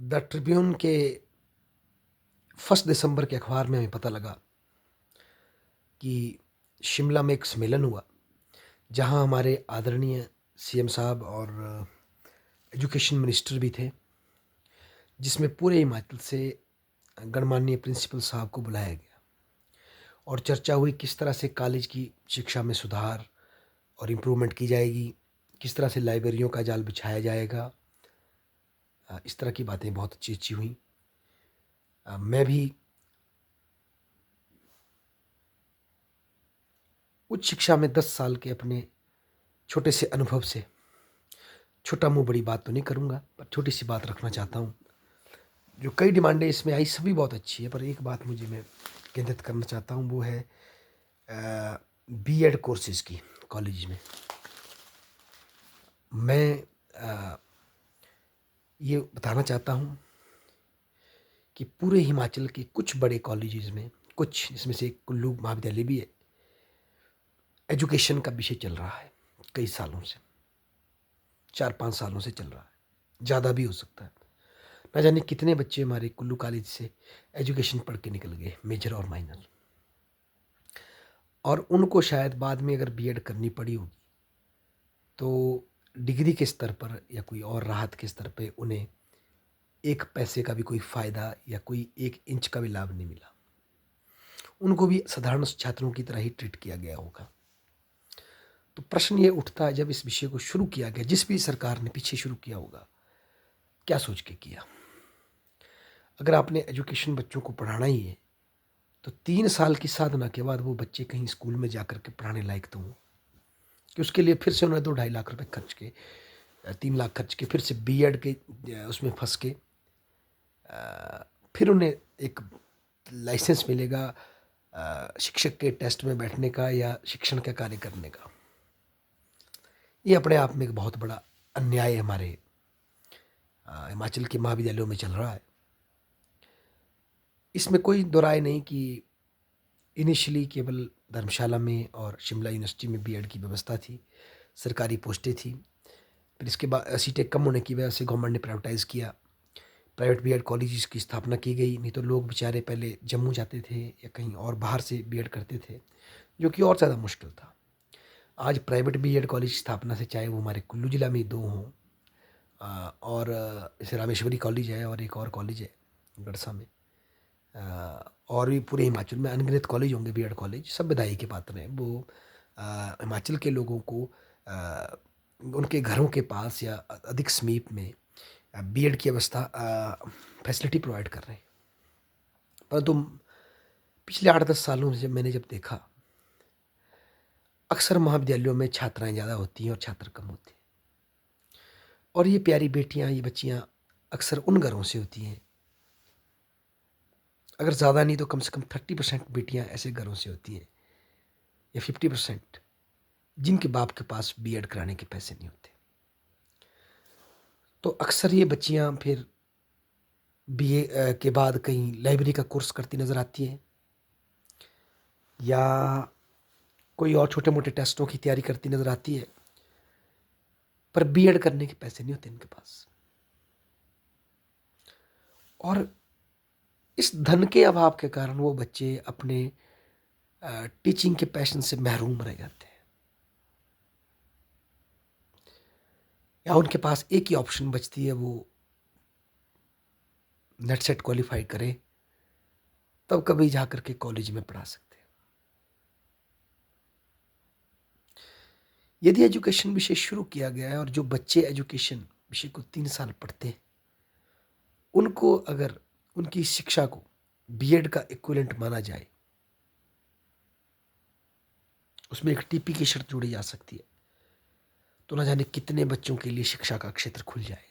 The Tribune के 1 दिसंबर के अखबार में हमें पता लगा कि शिमला में एक सम्मेलन हुआ, जहां हमारे आदरणीय सीएम साहब और एजुकेशन मिनिस्टर भी थे, जिसमें पूरे हिमाचल से गणमान्य प्रिंसिपल साहब को बुलाया गया और चर्चा हुई किस तरह से कॉलेज की शिक्षा में सुधार और इम्प्रूवमेंट की जाएगी, किस तरह से लाइब्रेरियों का जाल बिछाया जाएगा। इस तरह की बातें बहुत अच्छी अच्छी हुई। मैं भी उच्च शिक्षा में 10 साल के अपने छोटे से अनुभव से छोटा मुँह बड़ी बात तो नहीं करूँगा, पर छोटी सी बात रखना चाहता हूँ। जो कई डिमांडें इसमें आई सभी बहुत अच्छी है, पर एक बात मुझे मैं केंद्रित करना चाहता हूँ, वो है बीएड कोर्सेज़ की कॉलेज में। मैं ये बताना चाहता हूँ कि पूरे हिमाचल के कुछ बड़े कॉलेजेस में, कुछ जिसमें से एक कुल्लू महाविद्यालय भी है, एजुकेशन का विषय चल रहा है कई सालों से, 4-5 सालों से चल रहा है, ज़्यादा भी हो सकता है। ना जाने कितने बच्चे हमारे कुल्लू कॉलेज से एजुकेशन पढ़ के निकल गए, मेजर और माइनर, और उनको शायद बाद में अगर बीएड करनी पड़ी होगी तो डिग्री के स्तर पर या कोई और राहत के स्तर पे उन्हें एक पैसे का भी कोई फ़ायदा या कोई 1 इंच का भी लाभ नहीं मिला। उनको भी साधारण छात्रों की तरह ही ट्रीट किया गया होगा। तो प्रश्न ये उठता है, जब इस विषय को शुरू किया गया, जिस भी सरकार ने पीछे शुरू किया होगा, क्या सोच के किया? अगर आपने एजुकेशन बच्चों को पढ़ाना ही है, तो 3 साल की साधना के बाद वो बच्चे कहीं स्कूल में जाकर के पढ़ाने लायक तो हों, कि उसके लिए फिर से उन्हें 2 ढाई लाख रुपए खर्च के 3 लाख खर्च के फिर से बीएड के उसमें फँस के फिर उन्हें एक लाइसेंस मिलेगा शिक्षक के टेस्ट में बैठने का या शिक्षण का कार्य करने का। ये अपने आप में एक बहुत बड़ा अन्याय हमारे हिमाचल के महाविद्यालयों में चल रहा है। इसमें कोई दो राय नहीं कि इनिशियली केवल धर्मशाला में और शिमला यूनिवर्सिटी में बीएड की व्यवस्था थी, सरकारी पोस्टें थी। फिर इसके बाद सीटें कम होने की वजह से गवर्नमेंट ने प्राइवेटाइज़ किया, प्राइवेट बीएड कॉलेजेस की स्थापना की गई। नहीं तो लोग बेचारे पहले जम्मू जाते थे या कहीं और बाहर से बीएड करते थे, जो कि और ज़्यादा मुश्किल था। आज प्राइवेट बीएड कॉलेज की स्थापना से, चाहे वो हमारे कुल्लू ज़िला में 2 हों और जैसे रामेश्वरी कॉलेज है और एक और कॉलेज है गड़सा में, और भी पूरे हिमाचल में अनगिनत कॉलेज होंगे बीएड कॉलेज, सब बधाई के पात्र हैं। वो हिमाचल के लोगों को उनके घरों के पास या अधिक समीप में बीएड की व्यवस्था फैसिलिटी प्रोवाइड कर रहे हैं। परंतु पिछले 8-10 सालों से मैंने जब देखा, अक्सर महाविद्यालयों में छात्राएं ज़्यादा होती हैं और छात्र कम होते हैं, और ये प्यारी बेटियां, ये बच्चियां अक्सर उन घरों से होती हैं, अगर ज़्यादा नहीं तो कम से कम 30% बेटियां ऐसे घरों से होती हैं, या 50%, जिनके बाप के पास बीएड कराने के पैसे नहीं होते। तो अक्सर ये बच्चियां फिर बीए के बाद कहीं लाइब्रेरी का कोर्स करती नज़र आती हैं, या कोई और छोटे मोटे टेस्टों की तैयारी करती नज़र आती है, पर बीएड करने के पैसे नहीं होते इनके पास। और इस धन के अभाव के कारण वो बच्चे अपने टीचिंग के पैशन से महरूम रह जाते हैं, या उनके पास एक ही ऑप्शन बचती है, वो नेट सेट क्वालिफाई करें, तब कभी जाकर के कॉलेज में पढ़ा सकते हैं। यदि एजुकेशन विषय शुरू किया गया है और जो बच्चे एजुकेशन विषय को 3 साल पढ़ते हैं, उनको अगर उनकी शिक्षा को बीएड का इक्विवेलेंट माना जाए, उसमें एक टीपी की शर्त जोड़ी जा सकती है, तो ना जाने कितने बच्चों के लिए शिक्षा का क्षेत्र खुल जाए।